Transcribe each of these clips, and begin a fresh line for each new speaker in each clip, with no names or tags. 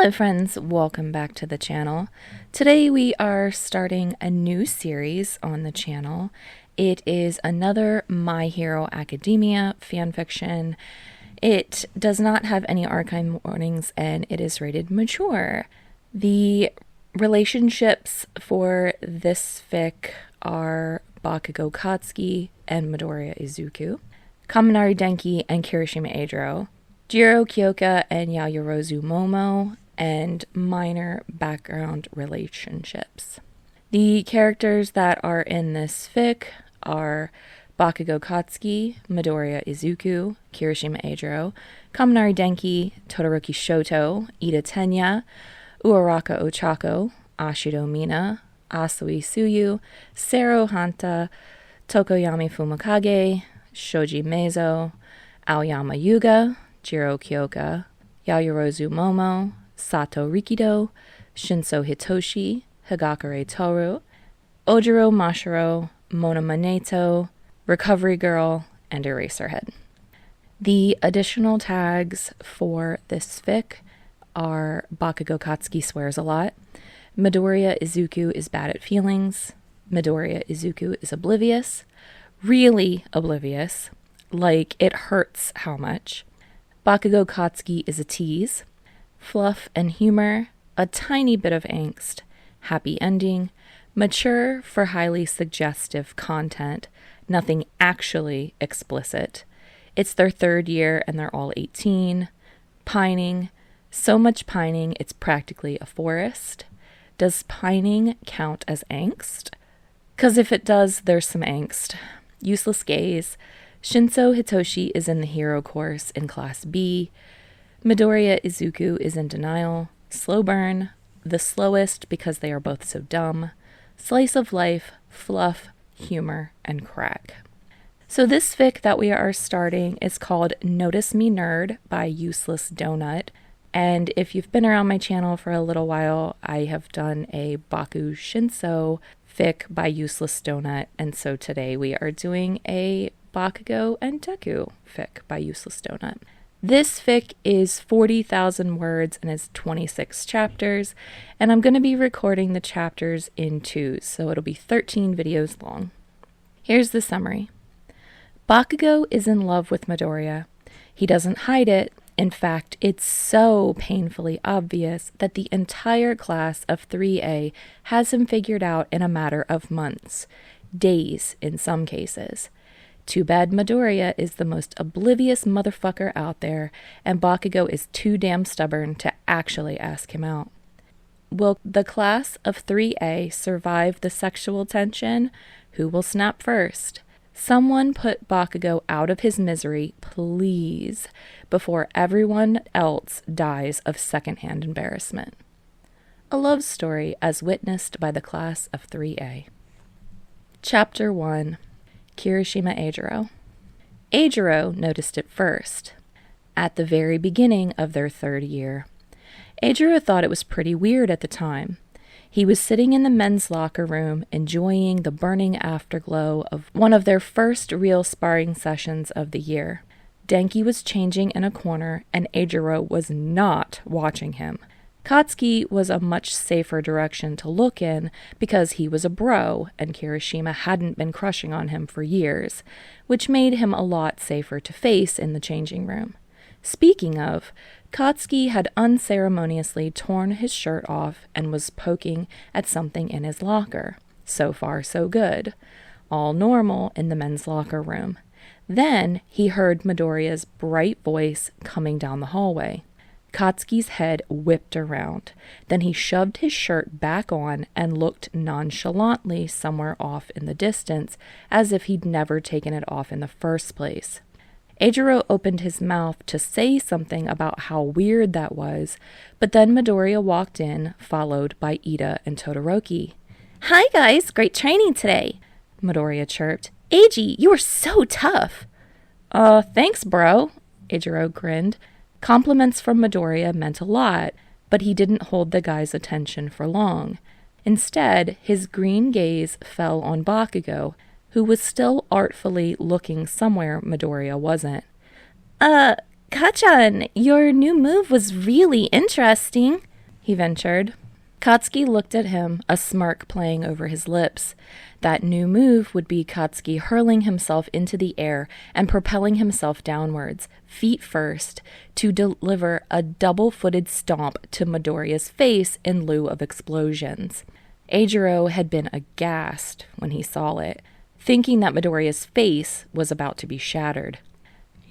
Hello friends, welcome back to the channel. Today we are starting a new series on the channel. It is another My Hero Academia fanfiction. It does not have any archive warnings and it is rated mature. The relationships for this fic are Bakugou Katsuki and Midoriya Izuku, Kaminari Denki and Kirishima Eijirou, Jirou, Kyouka, and Yaoyorozu Momo, and minor background relationships. The characters that are in this fic are Bakugou Katsuki, Midoriya Izuku, Kirishima Eijirou, Kaminari Denki, Todoroki Shoto, Ida Tenya, Uaraka Ochako, Ashido Mina, Asui Suyu, Sero Hanta, Tokoyami Fumikage, Shoji Meizo, Aoyama Yuga, Jiro Kyouka, Yaoyorozu Momo, Sato Rikido, Shinso Hitoshi, Higakure Toru, Ojiro Mashiro, Mona Maneto, Recovery Girl, and Eraserhead. The additional tags for this fic are Bakugou Katsuki swears a lot, Midoriya Izuku is bad at feelings, Midoriya Izuku is oblivious, really oblivious, like it hurts how much, Bakugou Katsuki is a tease, fluff and humor, a tiny bit of angst, happy ending, mature for highly suggestive content, nothing actually explicit. It's their third year and they're all 18, pining, so much pining it's practically a forest. Does pining count as angst? 'Cause if it does, there's some angst. Useless gaze. Shinso Hitoshi is in the hero course in Class B. Midoriya Izuku is in denial. Slow burn. The slowest because they are both so dumb. Slice of life, fluff, humor, and crack. So this fic that we are starting is called Notice Me Nerd by Useless Donut. And if you've been around my channel for a little while, I have done a Baku Shinso fic by Useless Donut. And so today we are doing a Bakugou and Deku fic by Useless Donut. This fic is 40,000 words and is 26 chapters, and I'm going to be recording the chapters in twos, so it'll be 13 videos long. Here's the summary. Bakugou is in love with Midoriya. He doesn't hide it. In fact, it's so painfully obvious that the entire class of 3A has him figured out in a matter of months, days in some cases. Too bad Midoriya is the most oblivious motherfucker out there, and Bakugou is too damn stubborn to actually ask him out. Will the class of 3A survive the sexual tension? Who will snap first? Someone put Bakugou out of his misery, please, before everyone else dies of secondhand embarrassment. A love story as witnessed by the class of 3A. Chapter 1. Kirishima Eijirou. Eijirou noticed it first, at the very beginning of their third year. Eijirou thought it was pretty weird at the time. He was sitting in the men's locker room, enjoying the burning afterglow of one of their first real sparring sessions of the year. Denki was changing in a corner, and Eijirou was not watching him. Katsuki was a much safer direction to look in because he was a bro and Kirishima hadn't been crushing on him for years, which made him a lot safer to face in the changing room. Speaking of, Katsuki had unceremoniously torn his shirt off and was poking at something in his locker. So far, so good. All normal in the men's locker room. Then he heard Midoriya's bright voice coming down the hallway. Katsuki's head whipped around. Then he shoved his shirt back on and looked nonchalantly somewhere off in the distance, as if he'd never taken it off in the first place. Eijirou opened his mouth to say something about how weird that was, but then Midoriya walked in, followed by Ida and Todoroki. "Hi guys, great training today," Midoriya chirped. "Eiji, you are so tough." Thanks bro," Eijirou grinned. Compliments from Midoriya meant a lot, but he didn't hold the guy's attention for long. Instead, his green gaze fell on Bakugou, who was still artfully looking somewhere Midoriya wasn't. Kachan, your new move was really interesting," he ventured. Katsuki looked at him, a smirk playing over his lips. That new move would be Katsuki hurling himself into the air and propelling himself downwards, feet first, to deliver a double-footed stomp to Midoriya's face in lieu of explosions. Eijirou had been aghast when he saw it, thinking that Midoriya's face was about to be shattered.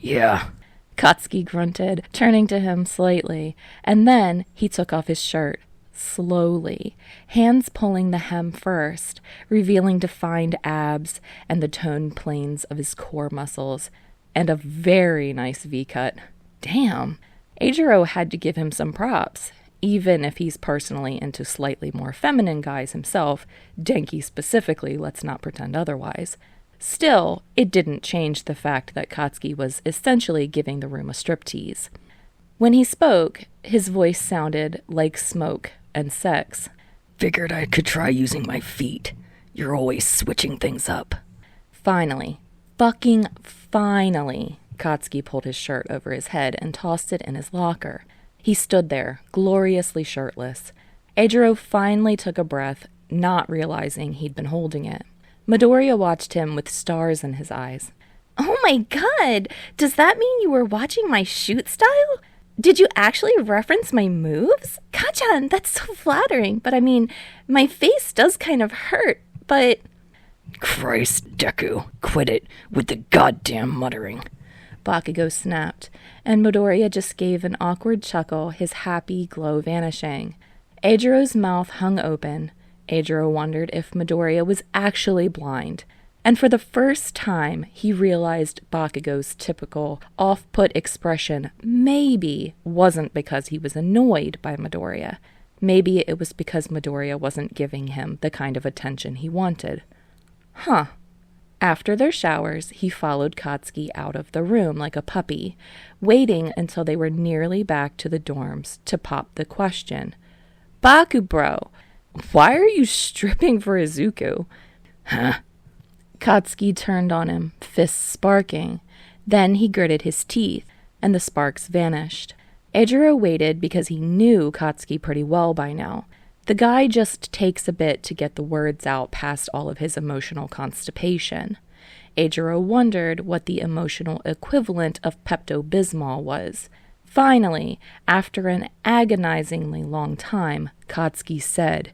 Yeah,
Katsuki grunted, turning to him slightly, and then he took off his shirt. Slowly, hands pulling the hem first, revealing defined abs and the toned planes of his core muscles, and a very nice V-cut. Damn, Eijirou had to give him some props, even if he's personally into slightly more feminine guys himself, Denki specifically, let's not pretend otherwise. Still, it didn't change the fact that Katsuki was essentially giving the room a striptease. When he spoke, his voice sounded like smoke and sex.
Figured I could try using my feet. You're always switching things up.
Finally, fucking finally, Katsuki pulled his shirt over his head and tossed it in his locker. He stood there, gloriously shirtless. Eijirou finally took a breath, not realizing he'd been holding it. Midoriya watched him with stars in his eyes. Oh my god! Does that mean you were watching my shoot style? Did you actually reference my moves? Ka-chan, that's so flattering. But I mean, my face does kind of hurt, but...
Christ, Deku, quit it with the goddamn muttering.
Bakugou snapped, and Midoriya just gave an awkward chuckle, his happy glow vanishing. Eijirou's mouth hung open. Eijirou wondered if Midoriya was actually blind. And for the first time, he realized Bakugou's typical off-put expression maybe wasn't because he was annoyed by Midoriya. Maybe it was because Midoriya wasn't giving him the kind of attention he wanted. Huh. After their showers, he followed Katsuki out of the room like a puppy, waiting until they were nearly back to the dorms to pop the question. Baku bro, why are you stripping for Izuku?
Huh?
Katsuki turned on him, fists sparking. Then he gritted his teeth, and the sparks vanished. Eijirou waited because he knew Katsuki pretty well by now. The guy just takes a bit to get the words out past all of his emotional constipation. Eijirou wondered what the emotional equivalent of Pepto-Bismol was. Finally, after an agonizingly long time, Katsuki said,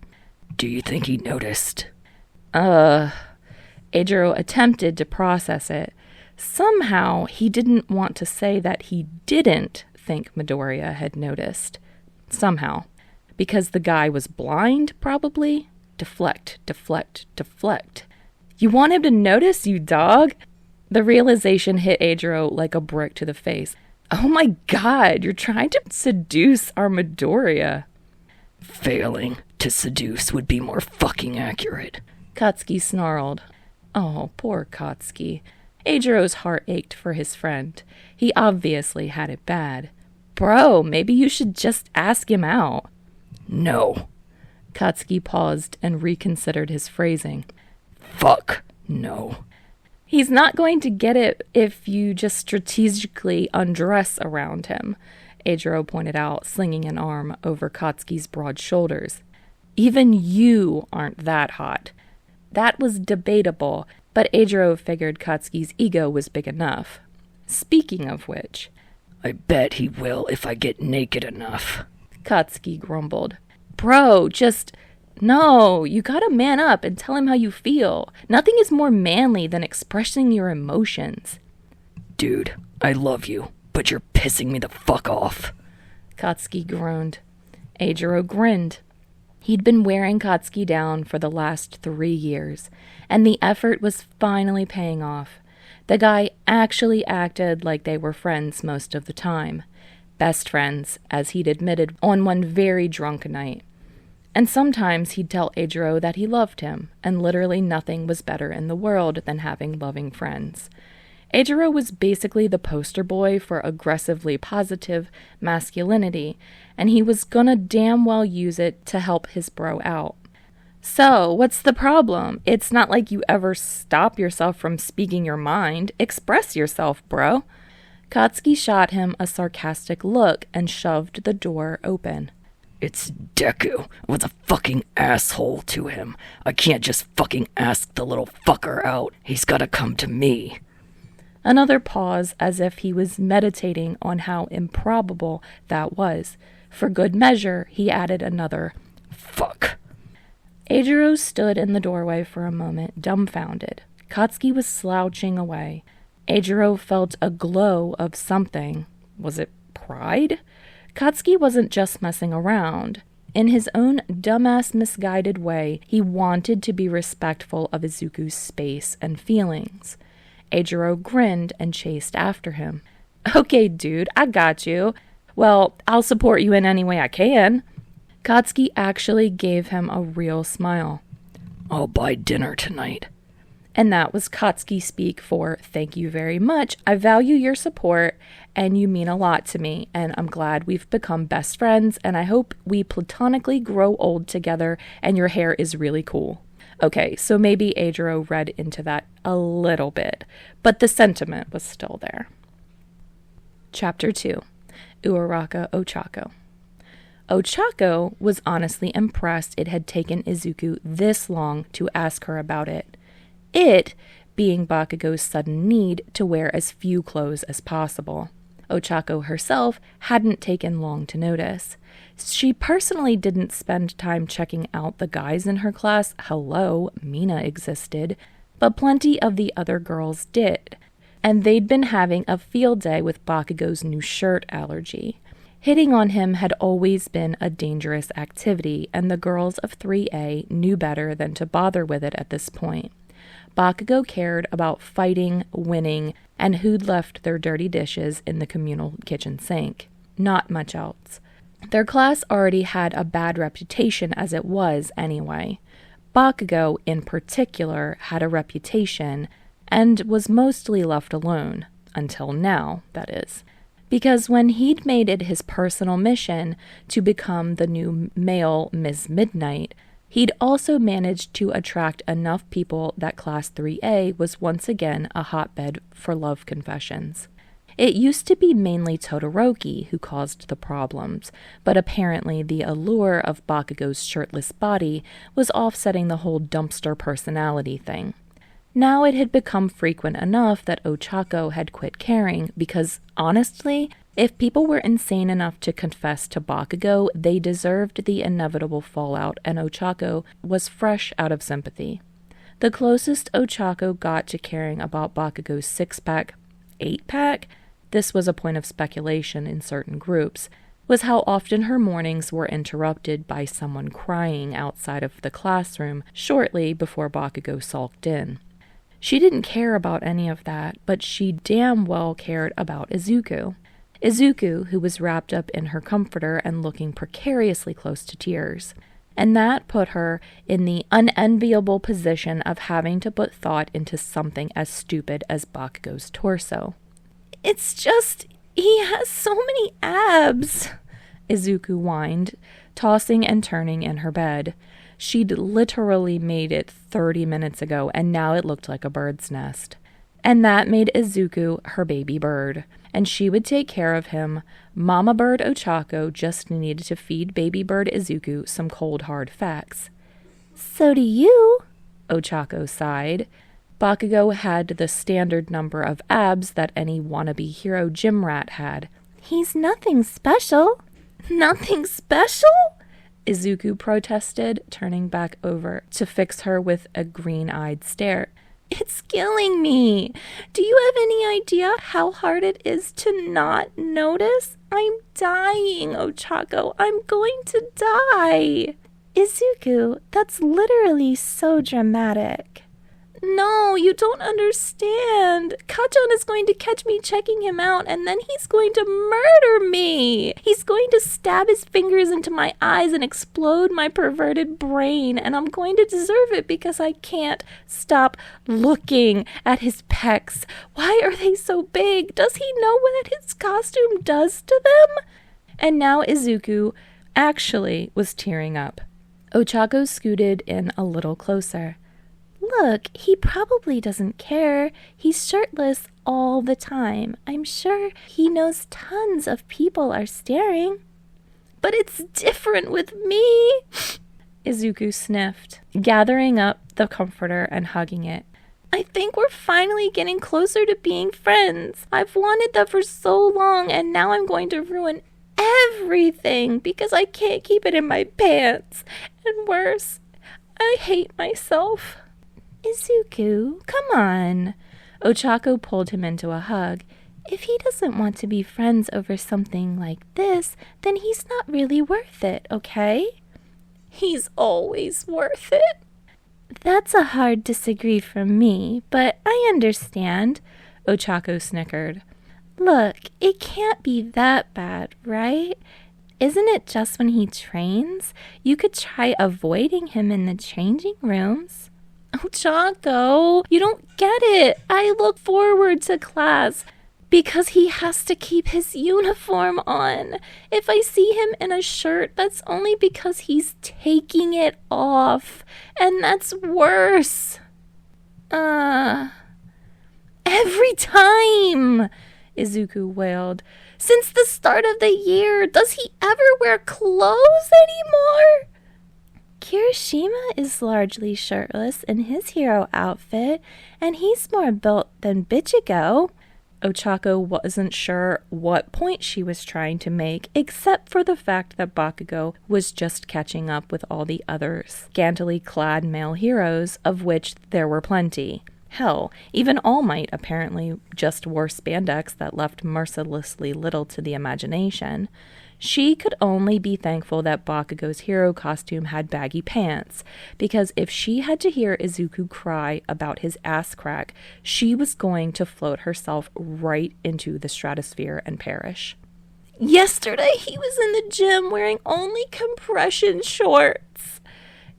Do you think he noticed?
Eijirou attempted to process it. Somehow, he didn't want to say that he didn't think Midoriya had noticed. Somehow. Because the guy was blind, probably? Deflect, deflect, deflect. You want him to notice, you dog? The realization hit Eijirou like a brick to the face. Oh my god, you're trying to seduce our Midoriya.
Failing to seduce would be more fucking accurate.
Katsuki snarled. Oh, poor Katsuki. Eijirou's heart ached for his friend. He obviously had it bad. Bro, maybe you should just ask him out.
No.
Katsuki paused and reconsidered his phrasing.
Fuck no.
He's not going to get it if you just strategically undress around him, Eijirou pointed out, slinging an arm over Katsuki's broad shoulders. Even you aren't that hot. That was debatable, but Eijirou figured Katsuki's ego was big enough. Speaking of which...
I bet he will if I get naked enough.
Katsuki grumbled. Bro, just... No, you gotta man up and tell him how you feel. Nothing is more manly than expressing your emotions.
Dude, I love you, but you're pissing me the fuck off.
Katsuki groaned. Eijirou grinned. He'd been wearing Katsuki down for the last 3 years, and the effort was finally paying off. The guy actually acted like they were friends most of the time. Best friends, as he'd admitted on one very drunk night. And sometimes he'd tell Eijirou that he loved him, and literally nothing was better in the world than having loving friends. Eijirou was basically the poster boy for aggressively positive masculinity, and he was gonna damn well use it to help his bro out. So, what's the problem? It's not like you ever stop yourself from speaking your mind. Express yourself, bro. Katsuki shot him a sarcastic look and shoved the door open.
It's Deku with a fucking asshole to him. I can't just fucking ask the little fucker out. He's gotta come to me.
Another pause, as if he was meditating on how improbable that was. For good measure, he added another,
Fuck.
Eijirou stood in the doorway for a moment, dumbfounded. Katsuki was slouching away. Eijirou felt a glow of something. Was it pride? Katsuki wasn't just messing around. In his own dumbass misguided way, he wanted to be respectful of Izuku's space and feelings. Eijirou grinned and chased after him. Okay, dude, I got you. Well, I'll support you in any way I can. Katsuki actually gave him a real smile.
I'll buy dinner tonight.
And that was Katsuki speak for, thank you very much. I value your support, and you mean a lot to me, and I'm glad we've become best friends, and I hope we platonically grow old together, and your hair is really cool. Okay, so maybe Eijirou read into that a little bit, but the sentiment was still there. Chapter 2. Uraraka Ochako. Ochako was honestly impressed it had taken Izuku this long to ask her about it. It being Bakugou's sudden need to wear as few clothes as possible. Ochako herself hadn't taken long to notice. She personally didn't spend time checking out the guys in her class. Hello, Mina existed. But plenty of the other girls did. And they'd been having a field day with Bakugou's new shirt allergy. Hitting on him had always been a dangerous activity, and the girls of 3A knew better than to bother with it at this point. Bakugou cared about fighting, winning, and who'd left their dirty dishes in the communal kitchen sink. Not much else. Their class already had a bad reputation as it was anyway. Bakugou, in particular, had a reputation and was mostly left alone. Until now, that is. Because when he'd made it his personal mission to become the new male Ms. Midnight, he'd also managed to attract enough people that Class 3A was once again a hotbed for love confessions. It used to be mainly Todoroki who caused the problems, but apparently the allure of Bakugou's shirtless body was offsetting the whole dumpster personality thing. Now it had become frequent enough that Ochako had quit caring because, honestly, if people were insane enough to confess to Bakugou, they deserved the inevitable fallout, and Ochako was fresh out of sympathy. The closest Ochako got to caring about Bakugou's 6-pack, 8-pack, this was a point of speculation in certain groups, was how often her mornings were interrupted by someone crying outside of the classroom shortly before Bakugou sulked in. She didn't care about any of that, but she damn well cared about Izuku. Izuku, who was wrapped up in her comforter and looking precariously close to tears. And that put her in the unenviable position of having to put thought into something as stupid as Bakugou's torso. It's just, he has so many abs, Izuku whined, tossing and turning in her bed. She'd literally made it 30 minutes ago, and now it looked like a bird's nest. And that made Izuku her baby bird, and she would take care of him. Mama bird Ochako just needed to feed baby bird Izuku some cold hard facts. So do you, Ochako sighed. Bakugou had the standard number of abs that any wannabe hero gym rat had. He's nothing special. Nothing special? Izuku protested, turning back over to fix her with a green-eyed stare. It's killing me. Do you have any idea how hard it is to not notice? I'm dying, Ochako. I'm going to die. Izuku, that's literally so dramatic. No, you don't understand. Kachan is going to catch me checking him out, and then he's going to murder me. He's going to stab his fingers into my eyes and explode my perverted brain, and I'm going to deserve it because I can't stop looking at his pecs. Why are they so big? Does he know what his costume does to them? And now Izuku actually was tearing up. Ochako scooted in a little closer. Look, he probably doesn't care. He's shirtless all the time. I'm sure he knows tons of people are staring. but it's different with me. Izuku sniffed, gathering up the comforter and hugging it. I think we're finally getting closer to being friends. I've wanted that for so long, and now I'm going to ruin everything because I can't keep it in my pants. And worse, I hate myself. Izuku, come on. Ochako pulled him into a hug. If he doesn't want to be friends over something like this, then he's not really worth it, okay? He's always worth it. That's a hard disagree from me, but I understand, Ochako snickered. Look, it can't be that bad, right? Isn't it just when he trains? You could try avoiding him in the changing rooms. Ochako, you don't get it. I look forward to class because he has to keep his uniform on. If I see him in a shirt, that's only because he's taking it off. And that's worse. Every time, Izuku wailed. Since the start of the year, does he ever wear clothes anymore? Kirishima is largely shirtless in his hero outfit, and he's more built than Bakugou. Ochako wasn't sure what point she was trying to make, except for the fact that Bakugou was just catching up with all the other scantily clad male heroes, of which there were plenty. Hell, even All Might apparently just wore spandex that left mercilessly little to the imagination. She could only be thankful that Bakugou's hero costume had baggy pants, because if she had to hear Izuku cry about his ass crack, she was going to float herself right into the stratosphere and perish. Yesterday he was in the gym wearing only compression shorts,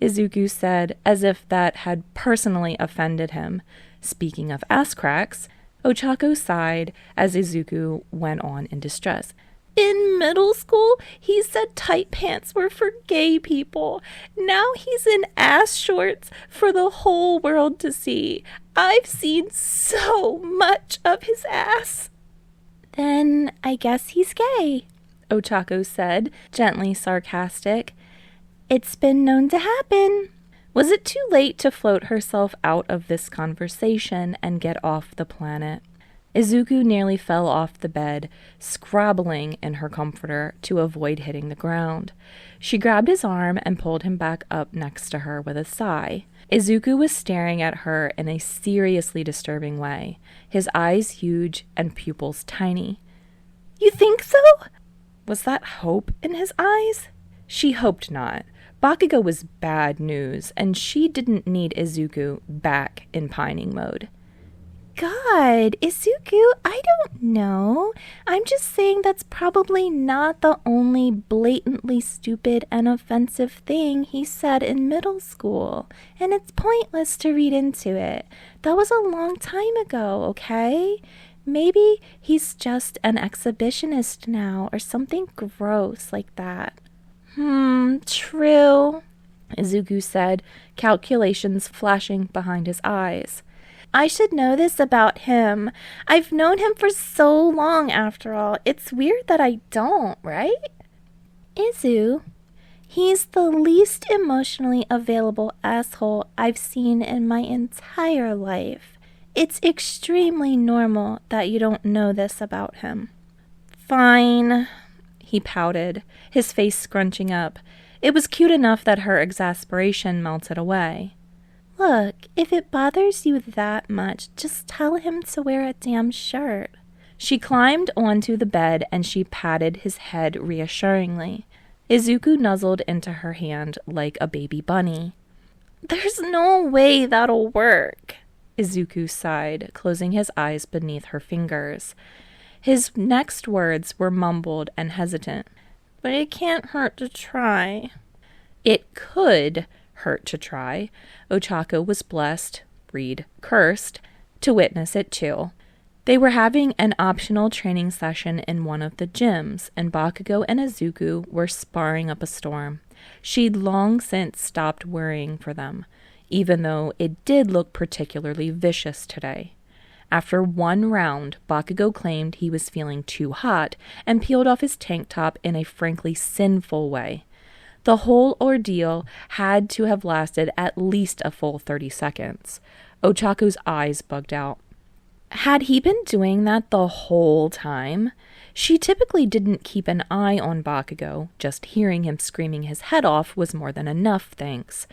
Izuku said, as if that had personally offended him. Speaking of ass cracks, Ochako sighed as Izuku went on in distress. In middle school, he said tight pants were for gay people. Now he's in ass shorts for the whole world to see. I've seen so much of his ass. Then I guess he's gay, Ochako said, gently sarcastic. It's been known to happen. Was it too late to float herself out of this conversation and get off the planet? Izuku nearly fell off the bed, scrabbling in her comforter to avoid hitting the ground. She grabbed his arm and pulled him back up next to her with a sigh. Izuku was staring at her in a seriously disturbing way, his eyes huge and pupils tiny. You think so? Was that hope in his eyes? She hoped not. Bakugou was bad news, and she didn't need Izuku back in pining mode. God, Izuku, I don't know. I'm just saying that's probably not the only blatantly stupid and offensive thing he said in middle school. And it's pointless to read into it. That was a long time ago, okay? Maybe he's just an exhibitionist now or something gross like that. True, Izuku said, calculations flashing behind his eyes. I should know this about him. I've known him for so long, after all. It's weird that I don't, right? Izu, he's the least emotionally available asshole I've seen in my entire life. It's extremely normal that you don't know this about him. Fine, he pouted, his face scrunching up. It was cute enough that her exasperation melted away. Look, if it bothers you that much, just tell him to wear a damn shirt. She climbed onto the bed and she patted his head reassuringly. Izuku nuzzled into her hand like a baby bunny. There's no way that'll work, Izuku sighed, closing his eyes beneath her fingers. His next words were mumbled and hesitant. But it can't hurt to try. It could hurt to try. Ochako was blessed, read cursed, to witness it too. They were having an optional training session in one of the gyms, and Bakugou and Izuku were sparring up a storm. She'd long since stopped worrying for them, even though it did look particularly vicious today. After one round, Bakugou claimed he was feeling too hot and peeled off his tank top in a frankly sinful way. The whole ordeal had to have lasted at least a full 30 seconds. Ochako's eyes bugged out. Had he been doing that the whole time? She typically didn't keep an eye on Bakugou. Just hearing him screaming his head off was more than enough, thanks.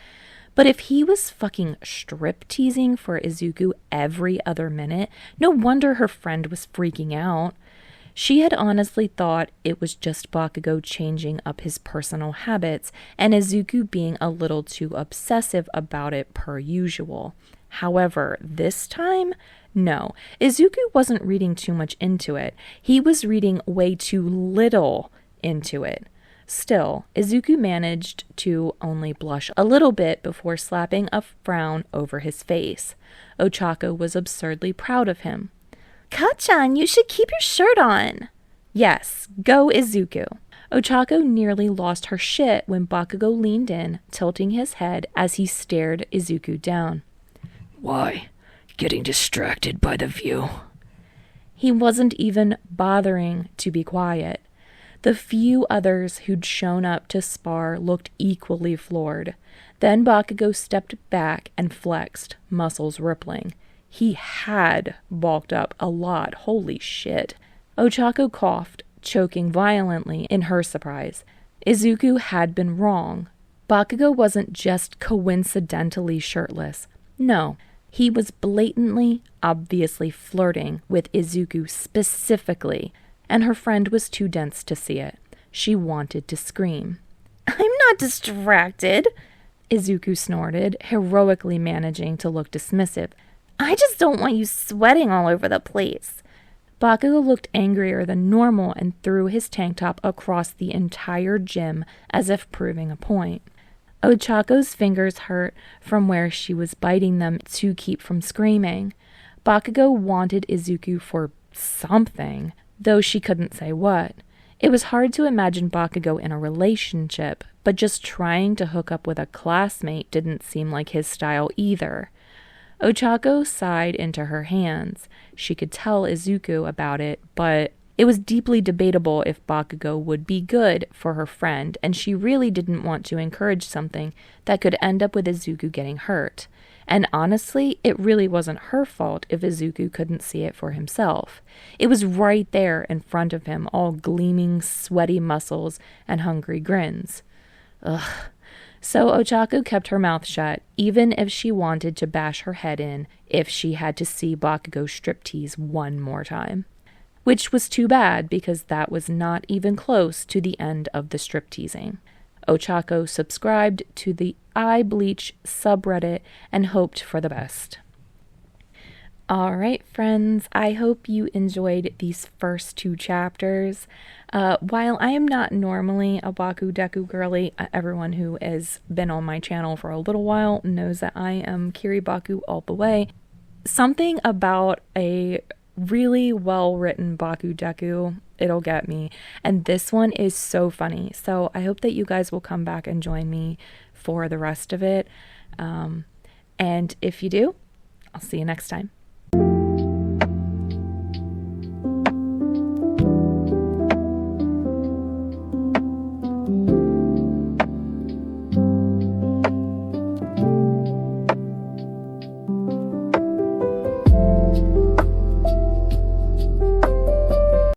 But if he was fucking strip-teasing for Izuku every other minute, no wonder her friend was freaking out. She had honestly thought it was just Bakugou changing up his personal habits and Izuku being a little too obsessive about it per usual. However, this time, no. Izuku wasn't reading too much into it. He was reading way too little into it. Still, Izuku managed to only blush a little bit before slapping a frown over his face. Ochako was absurdly proud of him. "Ka-chan, you should keep your shirt on." Yes, go Izuku. Ochako nearly lost her shit when Bakugou leaned in, tilting his head as he stared Izuku down.
Why? Getting distracted by the view?
He wasn't even bothering to be quiet. The few others who'd shown up to spar looked equally floored. Then Bakugou stepped back and flexed, muscles rippling. He had bulked up a lot, holy shit. Ochako coughed, choking violently in her surprise. Izuku had been wrong. Bakugou wasn't just coincidentally shirtless. No, he was blatantly, obviously flirting with Izuku specifically, and her friend was too dense to see it. She wanted to scream. "I'm not distracted," Izuku snorted, heroically managing to look dismissive. "I just don't want you sweating all over the place." Bakugou looked angrier than normal and threw his tank top across the entire gym as if proving a point. Ochako's fingers hurt from where she was biting them to keep from screaming. Bakugou wanted Izuku for something, though she couldn't say what. It was hard to imagine Bakugou in a relationship, but just trying to hook up with a classmate didn't seem like his style either. Ochako sighed into her hands. She could tell Izuku about it, but it was deeply debatable if Bakugou would be good for her friend, and she really didn't want to encourage something that could end up with Izuku getting hurt. And honestly, it really wasn't her fault if Izuku couldn't see it for himself. It was right there in front of him, all gleaming, sweaty muscles and hungry grins. Ugh. So Ochako kept her mouth shut, even if she wanted to bash her head in if she had to see Bakugou striptease one more time. Which was too bad, because that was not even close to the end of the stripteasing. Ochako subscribed to the Eye Bleach subreddit and hoped for the best. Alright friends, I hope you enjoyed these first two chapters. While I am not normally a Bakugou girly, everyone who has been on my channel for a little while knows that I am Kiribaku all the way. Something about a really well-written Bakugou, it'll get me. And this one is so funny. So I hope that you guys will come back and join me for the rest of it. And if you do, I'll see you next time.